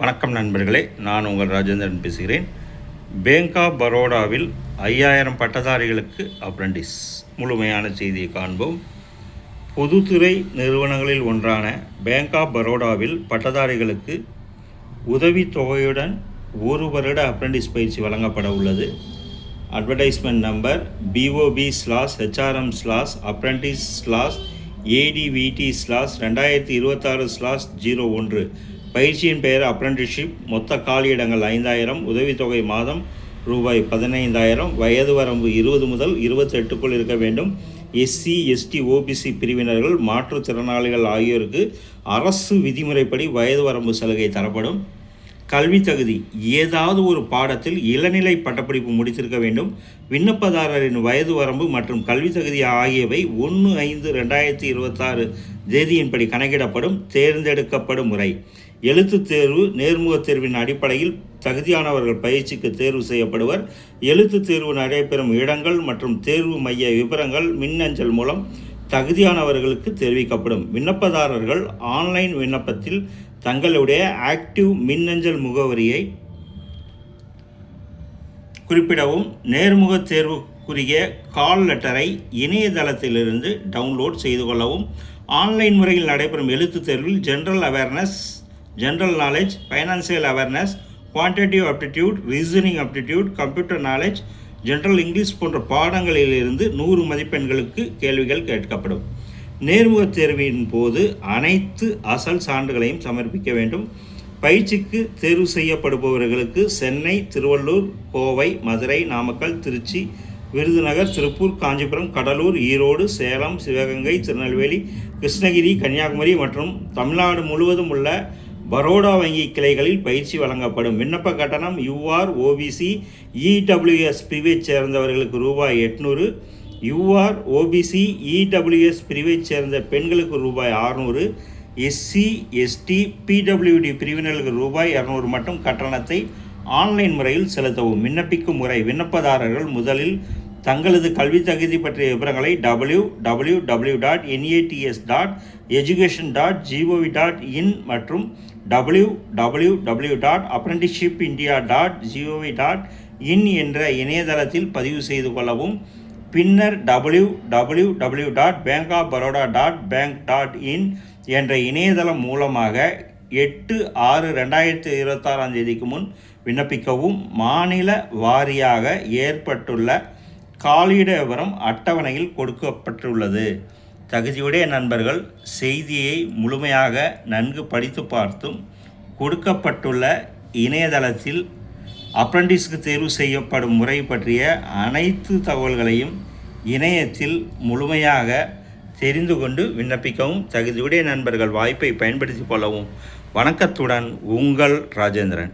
வணக்கம் நண்பர்களே, நான் உங்கள் ராஜேந்திரன் பேசுகிறேன். பேங்க் ஆஃப் பரோடாவில் 5000 பட்டதாரிகளுக்கு அப்ரண்டிஸ். முழுமையான செய்தியை காண்போம். பொதுத்துறை நிறுவனங்களில் ஒன்றான பேங்க் ஆஃப் பரோடாவில் பட்டதாரிகளுக்கு உதவித்தொகையுடன் 1 வருட அப்ரண்டிஸ் பயிற்சி வழங்கப்பட உள்ளது. Advertisement number BOB/HRM/apprentice/ADVT/2026/01. பயிற்சியின் பெயர் அப்ரண்டிஸ்ஷிப். மொத்த காலியிடங்கள் 5000. உதவித்தொகை மாதம் ரூபாய் 15000. வயது வரம்பு 20 முதல் 28க்குள் இருக்க வேண்டும். SC, ST, OBC பிரிவினர்கள், மாற்றுத்திறனாளிகள் ஆகியோருக்கு அரசு விதிமுறைப்படி வயது வரம்பு சலுகை தரப்படும். கல்வி தகுதி: ஏதாவது ஒரு பாடத்தில் இளநிலை பட்டப்படிப்பு முடித்திருக்க வேண்டும். விண்ணப்பதாரரின் வயது வரம்பு மற்றும் கல்வி தகுதி ஆகியவை 1/5/2026 தேதியின்படி கணக்கிடப்படும். தேர்ந்தெடுக்கப்படும் முறை: எழுத்துத் தேர்வு. நேர்முகத் தேர்வின் அடிப்படையில் தகுதியானவர்கள் பயிற்சிக்கு தேர்வு செய்யப்படுவர். எழுத்துத் தேர்வு நடைபெறும் இடங்கள் மற்றும் தேர்வு மைய விவரங்கள் மின்னஞ்சல் மூலம் தகுதியானவர்களுக்கு தெரிவிக்கப்படும். விண்ணப்பதாரர்கள் ஆன்லைன் விண்ணப்பத்தில் தங்களுடைய ஆக்டிவ் மின்னஞ்சல் முகவரியை குறிப்பிடவும். நேர்முகத் தேர்வுக்குரிய கால் லெட்டரை இணையதளத்திலிருந்து டவுன்லோட் செய்து கொள்ளவும். ஆன்லைன் முறையில் நடைபெறும் எழுத்துத் தேர்வில் general awareness, general knowledge, financial awareness, quantitative aptitude, reasoning aptitude, computer knowledge, general English போன்ற பாடங்களிலிருந்து 100 மதிப்பெண்களுக்கு கேள்விகள் கேட்கப்படும். நேர்முகத் தேர்வின் போது அனைத்து அசல் சான்றுகளையும் சமர்ப்பிக்க வேண்டும். பயிற்சிக்கு தேர்வு செய்யப்படுபவர்களுக்கு சென்னை, திருவள்ளூர், கோவை, மதுரை, நாமக்கல், திருச்சி, விருதுநகர், திருப்பூர், காஞ்சிபுரம், கடலூர், ஈரோடு, சேலம், சிவகங்கை, திருநெல்வேலி, கிருஷ்ணகிரி, கன்னியாகுமரி மற்றும் தமிழ்நாடு முழுவதும் உள்ள பரோடா வங்கி கிளைகளில் பயிற்சி வழங்கப்படும். விண்ணப்ப கட்டணம்: UR, OBC, EWS பிரிவைச் சேர்ந்தவர்களுக்கு ரூபாய் 800, UR, OBC, EWS பிரிவைச் சேர்ந்த பெண்களுக்கு ரூபாய் 600, SC, ST, PWD பிரிவினர்களுக்கு ரூபாய் 200 மட்டும் கட்டணத்தை ஆன்லைன் முறையில் செலுத்தவும். விண்ணப்பிக்கும் முறை: விண்ணப்பதாரர்கள் முதலில் தங்களது கல்வி தகுதி பற்றிய விவரங்களை www.nats.education.gov.in மற்றும் www.apprenticeshipindia.gov.in என்ற இணையதளத்தில் பதிவு செய்து கொள்ளவும். பின்னர் www.bankofbaroda.bank.in என்ற இணையதளம் மூலமாக 8/6/2026 தேதிக்கு முன் விண்ணப்பிக்கவும். மாநில வாரியாக ஏற்பட்டுள்ள காலியிட விவரம் அட்டவணையில் கொடுக்கப்பட்டுள்ளது. தகுதியுடைய நண்பர்கள் செய்தியை முழுமையாக நன்கு படித்து பார்த்தும் கொடுக்கப்பட்டுள்ள இணையதளத்தில் அப்ரண்டிஸ்க்கு தேர்வு செய்யப்படும் முறை பற்றிய அனைத்து தகவல்களையும் இணையத்தில் முழுமையாக தெரிந்து கொண்டு விண்ணப்பிக்கவும். தகுதியுடைய நண்பர்கள் வாய்ப்பை பயன்படுத்தி கொள்ளவும். வணக்கத்துடன் உங்கள் ராஜேந்திரன்.